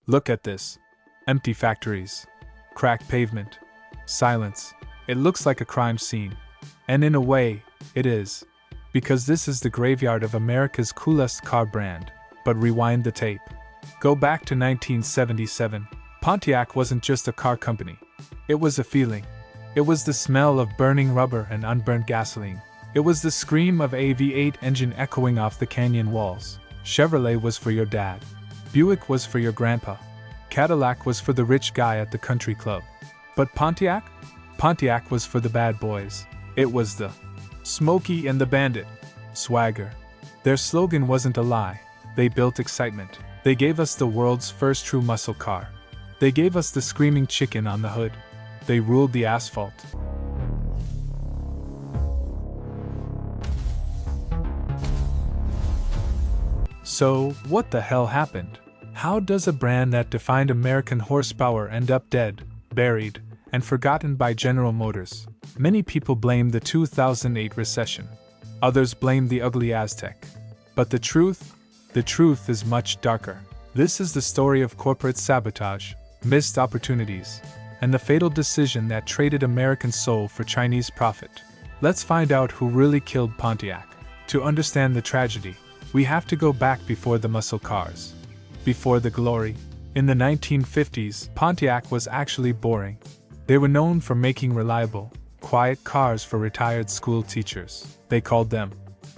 Look at this. Empty factories. Cracked pavement. Silence. It looks like a crime scene. And in a way, it is. Because this is the graveyard of America's coolest car brand. But rewind the tape. Go back to 1977. Pontiac wasn't just a car company. It was a feeling. It was the smell of burning rubber and unburnt gasoline. It was the scream of a V8 engine echoing off the canyon walls. Chevrolet was for your dad. Buick was for your grandpa. Cadillac was for the rich guy at the country club. But Pontiac? Pontiac was for the bad boys. It was the Smokey and the Bandit. Swagger. Their slogan wasn't a lie. They built excitement. They gave us the world's first true muscle car. They gave us the screaming chicken on the hood. They ruled the asphalt. So, what the hell happened? How does a brand that defined American horsepower end up dead, buried, and forgotten by General Motors? Many people blame the 2008 recession. Others blame the ugly Aztek. But the truth is much darker. This is the story of corporate sabotage, missed opportunities, and the fatal decision that traded American soul for Chinese profit. Let's find out who really killed Pontiac. To understand the tragedy, we have to go back before the muscle cars. Before the glory. In the 1950s, Pontiac was actually boring. They were known for making reliable, quiet cars for retired school teachers. They called them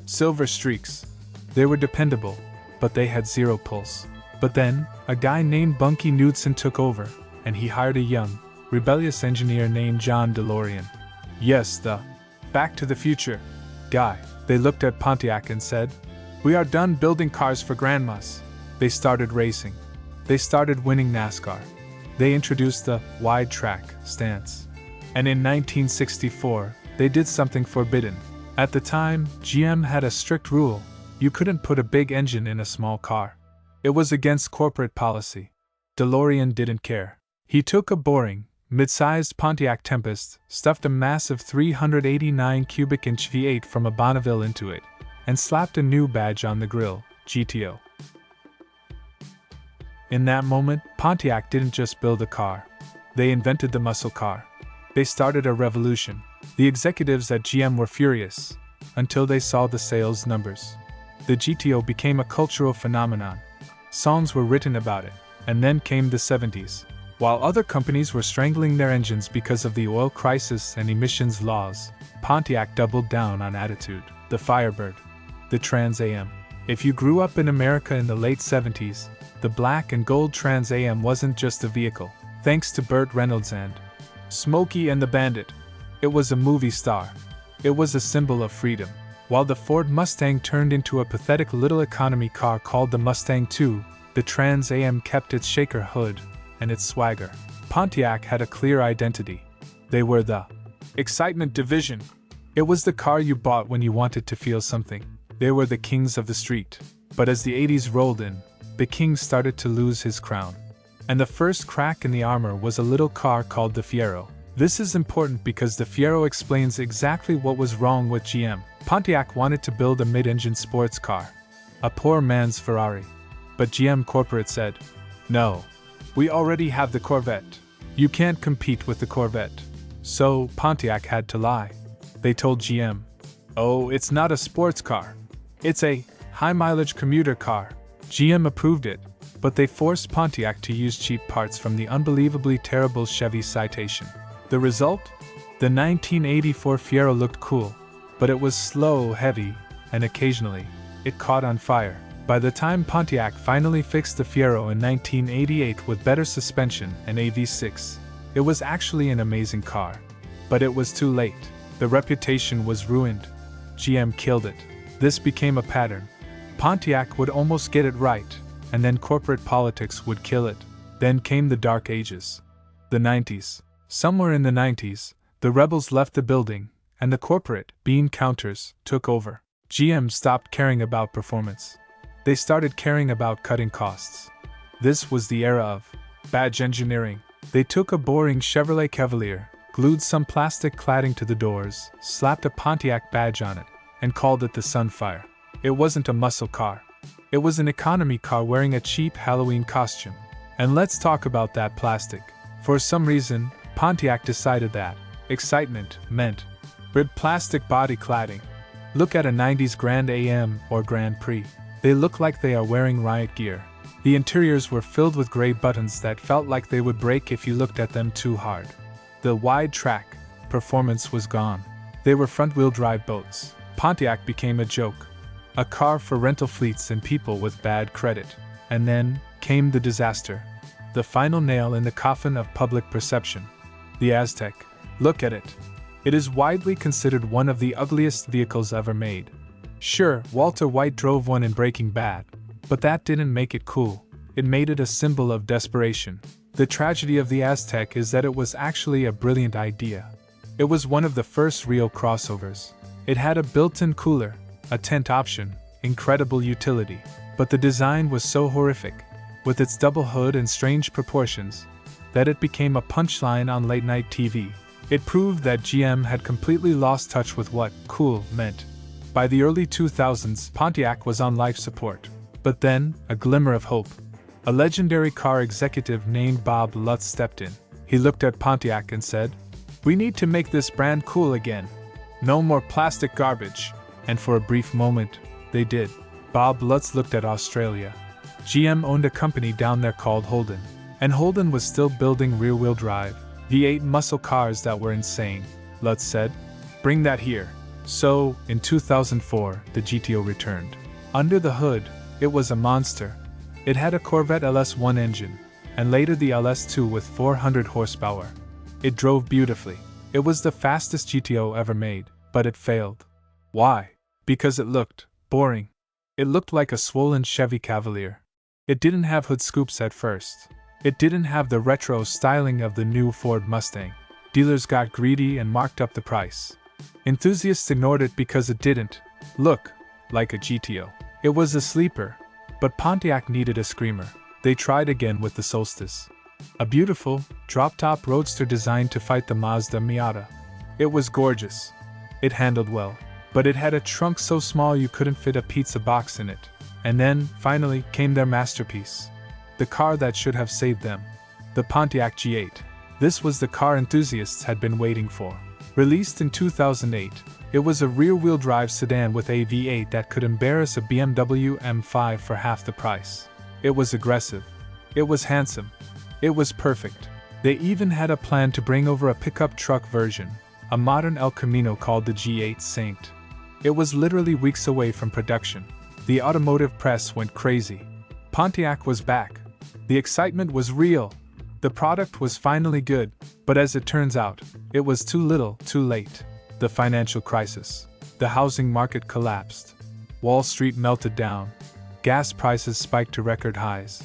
Silver Streaks. They were dependable, but they had zero pulse. But then, a guy named Bunky Knudsen took over, and he hired a young, rebellious engineer named John DeLorean. Yes, the Back to the Future guy. They looked at Pontiac and said, "We are done building cars for grandmas." They started racing. They started winning NASCAR. They introduced the wide track stance. And in 1964, they did something forbidden. At the time, GM had a strict rule. You couldn't put a big engine in a small car. It was against corporate policy. DeLorean didn't care. He took a boring, mid-sized Pontiac Tempest, stuffed a massive 389 cubic inch V8 from a Bonneville into it, and slapped a new badge on the grille, GTO. In that moment, Pontiac didn't just build a car. They invented the muscle car. They started a revolution. The executives at GM were furious, until they saw the sales numbers. The GTO became a cultural phenomenon. Songs were written about it, and then came the 70s. While other companies were strangling their engines because of the oil crisis and emissions laws, Pontiac doubled down on attitude. The Firebird. The Trans Am. If you grew up in America in the late 70s, the black and gold Trans Am wasn't just a vehicle. Thanks to Burt Reynolds and Smokey and the Bandit. It was a movie star. It was a symbol of freedom. While the Ford Mustang turned into a pathetic little economy car called the Mustang II, the Trans Am kept its shaker hood and its swagger. Pontiac had a clear identity. They were the excitement division. It was the car you bought when you wanted to feel something. They were the kings of the street. But as the 80s rolled in, the king started to lose his crown. And the first crack in the armor was a little car called the Fiero. This is important because the Fiero explains exactly what was wrong with GM. Pontiac wanted to build a mid-engine sports car, a poor man's Ferrari. But GM Corporate said, "No, we already have the Corvette. You can't compete with the Corvette." So Pontiac had to lie. They told GM, "Oh, it's not a sports car. It's a high-mileage commuter car." GM approved it, but they forced Pontiac to use cheap parts from the unbelievably terrible Chevy Citation. The result? The 1984 Fiero looked cool, but it was slow, heavy, and occasionally, it caught on fire. By the time Pontiac finally fixed the Fiero in 1988 with better suspension and a V6, it was actually an amazing car. But it was too late. The reputation was ruined. GM killed it. This became a pattern. Pontiac would almost get it right, and then corporate politics would kill it. Then came the dark ages. The 90s. Somewhere in the 90s, the rebels left the building, and the corporate bean counters took over. GM stopped caring about performance. They started caring about cutting costs. This was the era of badge engineering. They took a boring Chevrolet Cavalier, glued some plastic cladding to the doors, slapped a Pontiac badge on it, and called it the Sunfire. It wasn't a muscle car. It was an economy car wearing a cheap Halloween costume. And let's talk about that plastic. For some reason, Pontiac decided that excitement meant rid plastic body cladding. Look at a 90s Grand Am or Grand Prix. They look like they are wearing riot gear. The interiors were filled with gray buttons that felt like they would break if you looked at them too hard. The wide track performance was gone. They were front-wheel drive boats. Pontiac became a joke. A car for rental fleets and people with bad credit. And then came the disaster. The final nail in the coffin of public perception. The Aztek. Look at it. It is widely considered one of the ugliest vehicles ever made. Sure, Walter White drove one in Breaking Bad, but that didn't make it cool. It made it a symbol of desperation. The tragedy of the Aztek is that it was actually a brilliant idea. It was one of the first real crossovers. It had a built-in cooler, a tent option, incredible utility, but the design was so horrific, with its double hood and strange proportions, that it became a punchline on late-night TV. It proved that GM had completely lost touch with what cool meant. By the early 2000s, Pontiac was on life support. But then, a glimmer of hope. A legendary car executive named Bob Lutz stepped in. He looked at Pontiac and said, "We need to make this brand cool again. No more plastic garbage." And for a brief moment, they did. Bob Lutz looked at Australia. GM owned a company down there called Holden. And Holden was still building rear-wheel drive V8 muscle cars that were insane. Lutz said, "Bring that here." So, in 2004, the GTO returned. Under the hood, it was a monster. It had a Corvette LS1 engine, and later the LS2 with 400 horsepower. It drove beautifully. It was the fastest GTO ever made, but it failed. Why? Because it looked boring. It looked like a swollen Chevy Cavalier. It didn't have hood scoops at first. It didn't have the retro styling of the new Ford Mustang. Dealers got greedy and marked up the price. Enthusiasts ignored it because it didn't look like a GTO. It was a sleeper, but Pontiac needed a screamer. They tried again with the Solstice. A beautiful, drop-top roadster designed to fight the Mazda Miata. It was gorgeous. It handled well, but it had a trunk so small you couldn't fit a pizza box in it. And then, finally, came their masterpiece. The car that should have saved them. The Pontiac G8. This was the car enthusiasts had been waiting for. Released in 2008, it was a rear-wheel drive sedan with a V8 that could embarrass a BMW M5 for half the price. It was aggressive. It was handsome. It was perfect. They even had a plan to bring over a pickup truck version, a modern El Camino called the G8 Saint. It was literally weeks away from production. The automotive press went crazy. Pontiac was back. The excitement was real. The product was finally good, but as it turns out, it was too little, too late. The financial crisis. The housing market collapsed. Wall Street melted down. Gas prices spiked to record highs.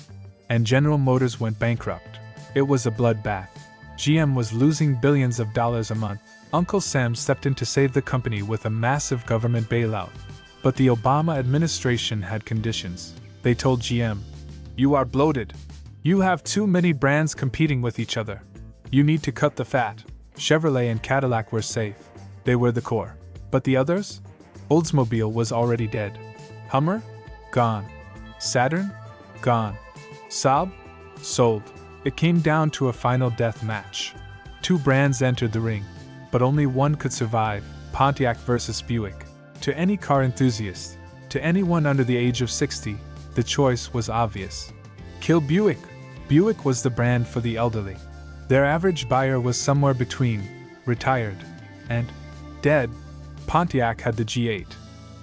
And General Motors went bankrupt. It was a bloodbath. GM was losing billions of dollars a month. Uncle Sam stepped in to save the company with a massive government bailout. But the Obama administration had conditions. They told GM, "You are bloated. You have too many brands competing with each other. You need to cut the fat." Chevrolet and Cadillac were safe. They were the core. But the others? Oldsmobile was already dead. Hummer? Gone. Saturn? Gone. Saab? Sold. It came down to a final death match. Two brands entered the ring, but only one could survive: Pontiac versus Buick. To any car enthusiast, to anyone under the age of 60, the choice was obvious. Kill Buick. Buick was the brand for the elderly. Their average buyer was somewhere between retired and dead. Pontiac had the G8.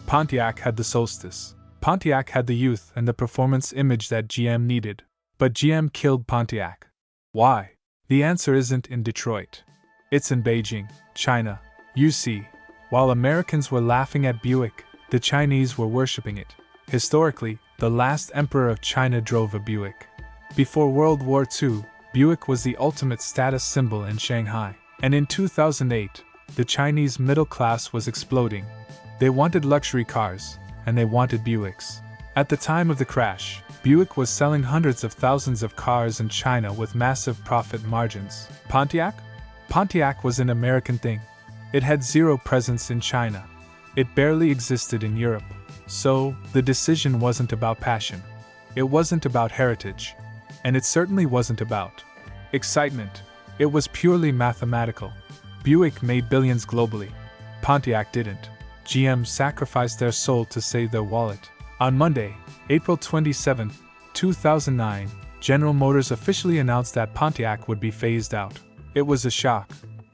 Pontiac had the Solstice. Pontiac had the youth and the performance image that GM needed. But GM killed Pontiac. Why? The answer isn't in Detroit. It's in Beijing, China. You see, while Americans were laughing at Buick, the Chinese were worshipping it. Historically, the last emperor of China drove a Buick. Before World War II, Buick was the ultimate status symbol in Shanghai. And in 2008, the Chinese middle class was exploding. They wanted luxury cars, and they wanted Buicks. At the time of the crash, Buick was selling hundreds of thousands of cars in China with massive profit margins. Pontiac? Pontiac was an American thing. It had zero presence in China. It barely existed in Europe. So, the decision wasn't about passion. It wasn't about heritage. And it certainly wasn't about excitement. It was purely mathematical. Buick made billions globally. Pontiac didn't. GM sacrificed their soul to save their wallet. On Monday, April 27, 2009, General Motors officially announced that Pontiac would be phased out. It was a shock.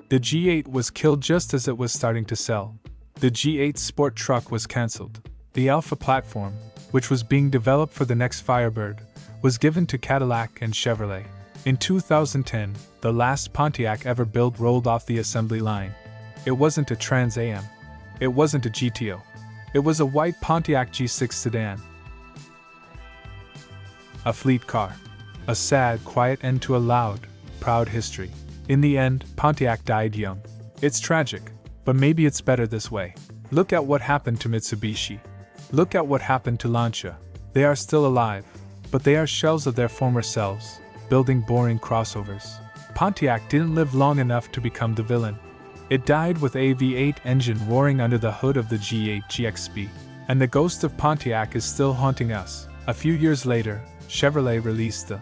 The G8 was killed just as it was starting to sell. The G8 sport truck was cancelled. The Alpha platform, which was being developed for the next Firebird, was given to Cadillac and Chevrolet. In 2010, the last Pontiac ever built rolled off the assembly line. It wasn't a Trans Am. It wasn't a GTO. It was a white Pontiac G6 sedan. A fleet car. A sad, quiet end to a loud, proud history. In the end, Pontiac died young. It's tragic, but maybe it's better this way. Look at what happened to Mitsubishi. Look at what happened to Lancia. They are still alive, but they are shells of their former selves, building boring crossovers. Pontiac didn't live long enough to become the villain. It died with a V8 engine roaring under the hood of the G8 GXB, and the ghost of Pontiac is still haunting us. A few years later, Chevrolet released the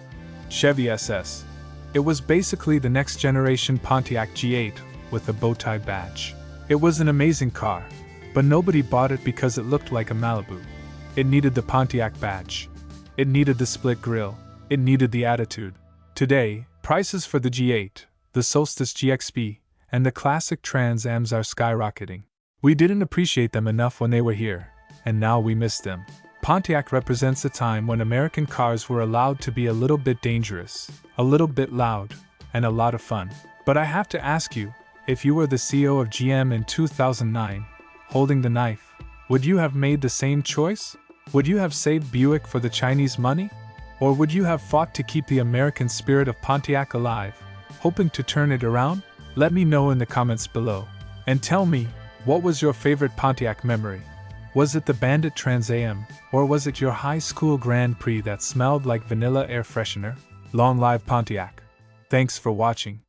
Chevy SS. It was basically the next generation Pontiac G8 with a bow tie badge. It was an amazing car, but nobody bought it because it looked like a Malibu. It needed the Pontiac badge. It needed the split grille. It needed the attitude. Today, prices for the G8, the Solstice GXB, and the classic Trans Ams are skyrocketing. We didn't appreciate them enough when they were here, and now we miss them. Pontiac represents a time when American cars were allowed to be a little bit dangerous, a little bit loud, and a lot of fun. But I have to ask you, if you were the CEO of GM in 2009, holding the knife, would you have made the same choice? Would you have saved Buick for the Chinese money? Or would you have fought to keep the American spirit of Pontiac alive, hoping to turn it around? Let me know in the comments below. And tell me, what was your favorite Pontiac memory? Was it the Bandit Trans Am, or was it your high school Grand Prix that smelled like vanilla air freshener? Long live Pontiac! Thanks for watching.